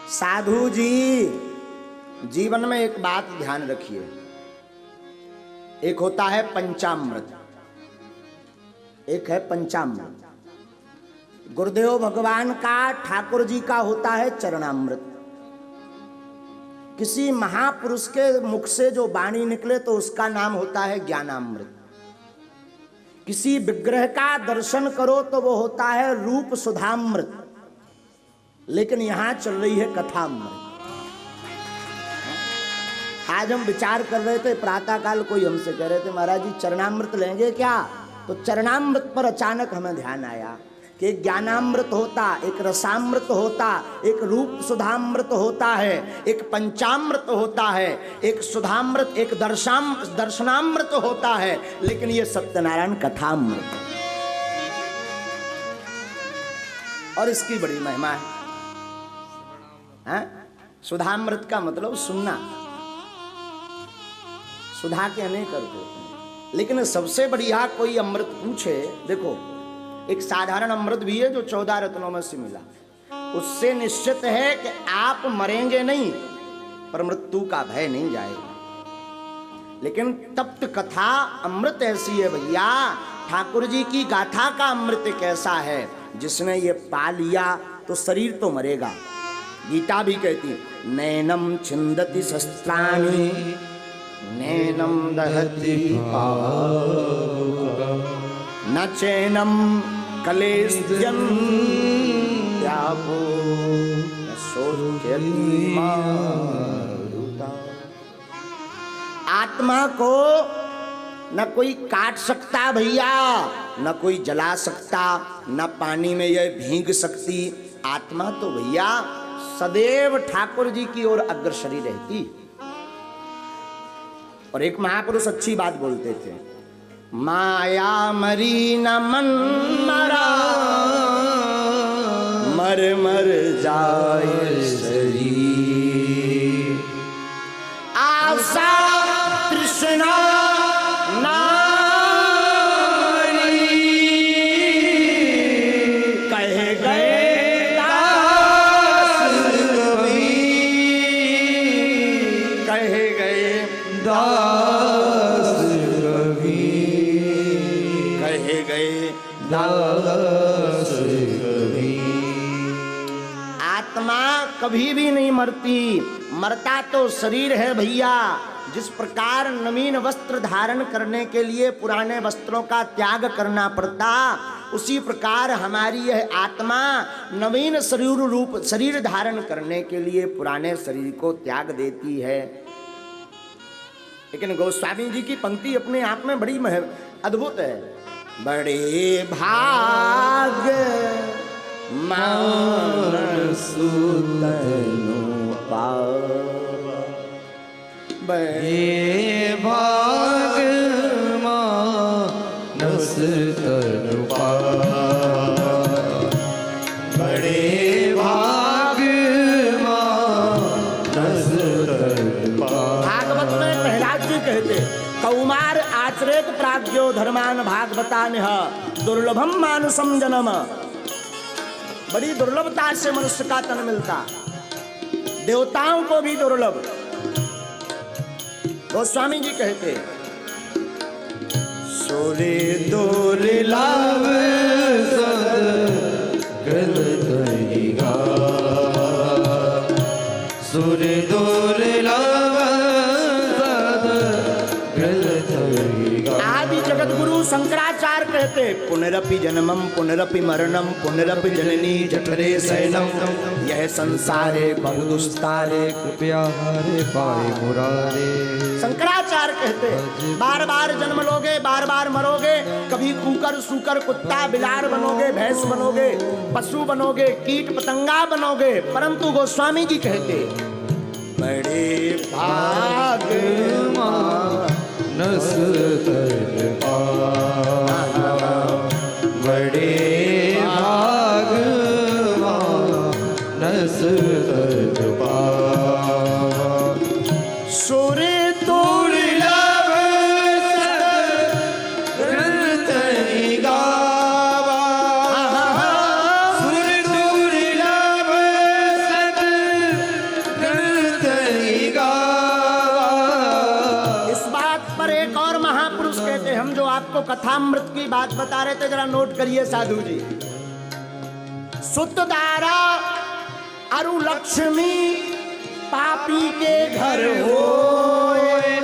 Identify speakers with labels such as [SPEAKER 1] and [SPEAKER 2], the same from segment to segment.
[SPEAKER 1] साधु जी जीवन में एक बात ध्यान रखिए, एक होता है पंचामृत, एक है पंचामृत। गुरुदेव भगवान का, ठाकुर जी का होता है चरणामृत। किसी महापुरुष के मुख से जो वाणी निकले तो उसका नाम होता है ज्ञानामृत। किसी विग्रह का दर्शन करो तो वो होता है रूप सुधामृत। लेकिन यहां चल रही है कथामृत। आज हम विचार कर रहे थे, प्रातःकाल कोई हमसे कह रहे थे महाराज जी चरणामृत लेंगे क्या? तो चरणामृत पर अचानक हमें ध्यान आया कि एक ज्ञानामृत होता, एक रसामृत होता, एक रूप सुधामृत होता है, एक पंचामृत होता है, एक सुधामृत, एक दर्शनामृत होता है, लेकिन ये सत्यनारायण कथामृत और इसकी बड़ी महिमा है। सुधामृत का मतलब सुनना, सुधा के अनेक अर्थ होते हैं, लेकिन सबसे बढ़िया कोई अमृत पूछे, देखो एक साधारण अमृत भी है जो 14 रत्नों में से मिला, उससे निश्चित है कि आप मरेंगे नहीं पर मृत्यु का भय नहीं जाएगा। लेकिन तप्त कथा अमृत ऐसी है भैया, ठाकुर जी की गाथा का अमृत कैसा है, जिसने ये पा लिया तो शरीर तो मरेगा। गीता भी कहती है नैनम छिंदति शस्त्राणि नैनम दहति न चैनम कलेस्यन् त्यागो न शोच्यति मारुता। आत्मा को न कोई काट सकता भैया, न कोई जला सकता, न पानी में यह भीग सकती। आत्मा तो भैया सदैव ठाकुर जी की ओर अग्रसरी रहती। और एक महापुरुष अच्छी बात बोलते थे, माया मरी न मन मरा, मर मर जाए शरीर, आशा तृष्णा नारी, कहे गए दास कबीर, कहे गए दास दास कबीर। आत्मा कभी भी नहीं मरती, मरता तो शरीर है भैया। जिस प्रकार नवीन वस्त्र धारण करने के लिए पुराने वस्त्रों का त्याग करना पड़ता, उसी प्रकार हमारी यह आत्मा नवीन शरीर धारण करने के लिए पुराने शरीर को त्याग देती है। लेकिन गोस्वामी जी की पंक्ति अपने आप में बड़ी अद्भुत है। बड़े भाग मानस तनु पावा, बड़े भाग मानस तनु पावा, बड़े भाग मानस तनु पावा। भागवत में प्रहलाद जी कहते कौमार आचरेत प्राज्ञो धर्मान भागवतान्ह दुर्लभम मानसम जन्म। बड़ी दुर्लभता से मनुष्य का तन मिलता, देवताओं को भी दुर्लभ। गोस्वामी जी कहते सोरे दुर्लभ सदगलतहिगा, सोरे दुर्लभ आदि जगत गुरु शंकराचार्य कहते पुनरपि जन्मम पुनरपि मरणम पुनरपि जननी जठरे शयनम, यह संसारे बहुदुस्तारे कृपया हरे पाए मुरारे। शंकराचार्य कहते बार बार जन्म लोगे, बार बार मरोगे, कभी कुकर सूकर कुत्ता बिलार बनोगे, भैंस बनोगे, पशु बनोगे, कीट पतंगा बनोगे, परंतु गोस्वामी जी कहते बड़े भाग मानस तनु पावा, बड़े भाग मानस तनु पावा। सोरे दुर्लभ सदगलतहि गावा, सुर दुर्लभ सदगलतहि आपको कथामृत की बात बता रहे थे, जरा नोट करिए साधु जी। शुद्ध धारा अरु लक्ष्मी पापी के घर होए,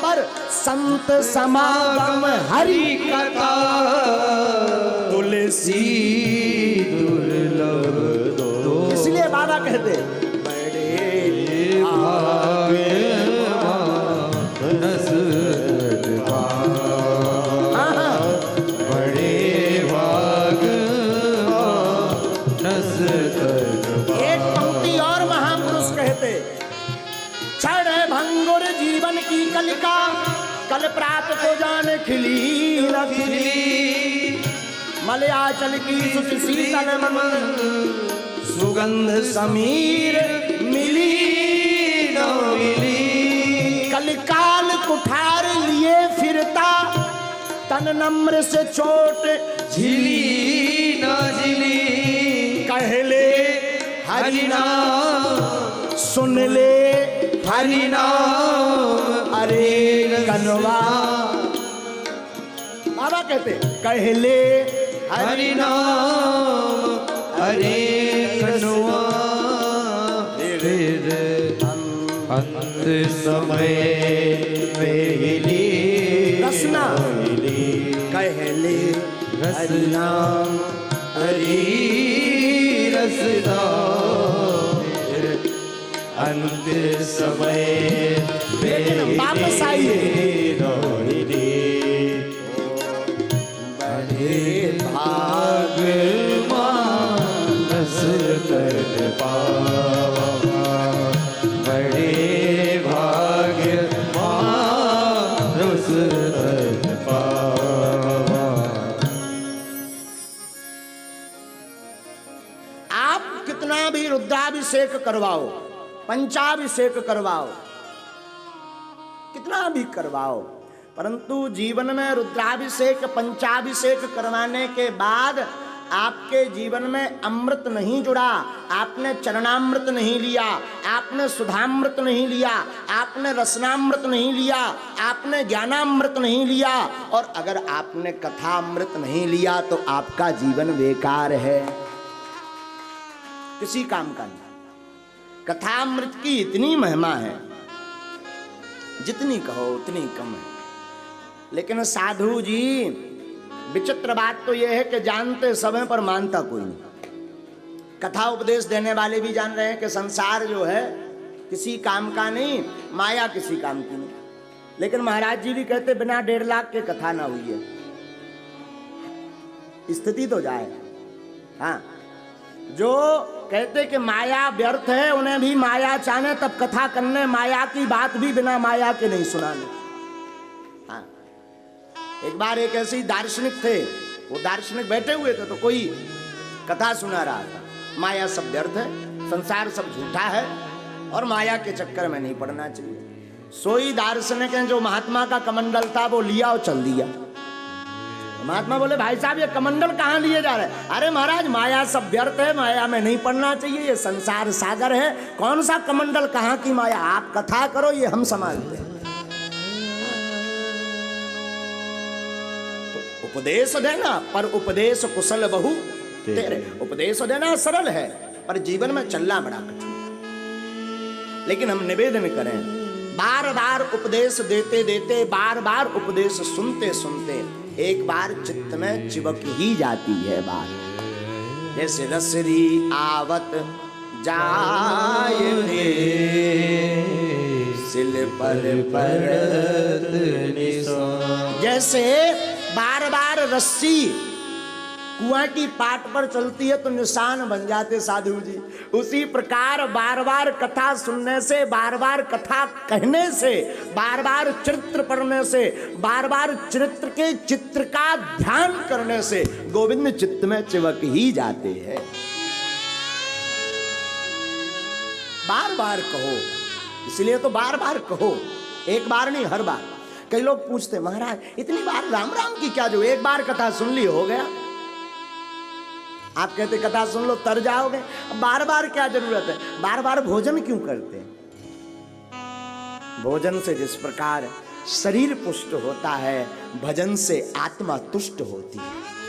[SPEAKER 1] पर संत समागम हरि कथा तुलसी दुर्लभ दो। इसलिए बाबा कहते बड़े भाग एक पंक्ति और महापुरुष कहते, क्षण भंगुर जीवन की कलिका, कल प्रात को जाने खिली न खिली, मलयाचल की सुत शीतल मन, सुगंध समीर मिली न मिली। कलिकाल कुठार लिए फिरता, तन नम्र से चोट झिली न झिली। कहले हरि नाम सुन ले हरि नाम अरे कनवा। बाबा कहते कहले हरि नाम अरे कनवा, फिर अंत समय मेली रसना कहले हरि नाम हरि रसना, अंत समय वापस आइए। बड़े भाग मानस कर पावा, बड़े भाग मानस कर पावा। आप कितना भी रुद्राभिषेक करवाओ, पंचाभिषेक करवाओ, कितना भी करवाओ, परंतु जीवन में रुद्राभिषेक पंचाभिषेक करवाने के बाद आपके जीवन में अमृत नहीं जुड़ा, आपने चरणामृत नहीं लिया, आपने सुधामृत नहीं लिया, आपने रसनामृत नहीं लिया, आपने ज्ञानामृत नहीं लिया, और अगर आपने कथामृत नहीं लिया तो आपका जीवन बेकार है, किसी काम का नहीं। कथामृत की इतनी महिमा है, जितनी कहो उतनी कम है। लेकिन साधु जी विचित्र बात तो यह है कि जानते सब हैं पर मानता कोई नहीं। कथा उपदेश देने वाले भी जान रहे हैं कि संसार जो है किसी काम का नहीं, माया किसी काम की नहीं, लेकिन महाराज जी भी कहते बिना 1.5 लाख के कथा ना हुई है। स्थिति तो जाए। हाँ, जो कहते कि माया व्यर्थ है, उन्हें भी माया चाहे तब कथा करने, माया की बात भी बिना माया के नहीं सुनाने। हाँ, एक बार एक ऐसे दार्शनिक थे, वो दार्शनिक बैठे हुए थे तो कोई कथा सुना रहा था, माया सब व्यर्थ है, संसार सब झूठा है और माया के चक्कर में नहीं पड़ना चाहिए। सोई दार्शनिक है, जो महात्मा का कमंडल था वो लिया और चल दिया। महात्मा बोले भाई साहब ये कमंडल कहाँ लिए जा रहे हैं? अरे महाराज माया सब व्यर्थ है, माया में नहीं पड़ना चाहिए, ये संसार सागर है, कौन सा कमंडल कहाँ की माया, आप कथा करो ये हम संभालते हैं। तो उपदेश देना, पर उपदेश कुशल बहु तेरे। उपदेश देना सरल है, पर जीवन में चलना बड़ा कठिन। लेकिन हम निवेदन करें, बार बार उपदेश देते देते, बार बार उपदेश सुनते सुनते एक बार चित्त में चिपक ही जाती है बात। जैसे रसरी आवत जाए सिल पर परत निशान। जैसे बार बार रस्सी कुआं की पाट पर चलती है तो निशान बन जाते साधु जी, उसी प्रकार बार बार कथा सुनने से, बार बार कथा कहने से, बार बार चरित्र पढ़ने से, बार बार चरित्र के चित्र का ध्यान करने से गोविंद चित्त में चिपक ही जाते हैं। बार बार कहो, इसलिए तो बार बार कहो, एक बार नहीं हर बार। कई लोग पूछते महाराज इतनी बार राम राम की क्या जो, एक बार कथा सुन ली हो गया। आप कहते कथा सुन लो तर जाओगे, बार बार क्या जरूरत है? बार बार भोजन क्यों करते हैं? भोजन से जिस प्रकार शरीर पुष्ट होता है, भजन से आत्मा तुष्ट होती है।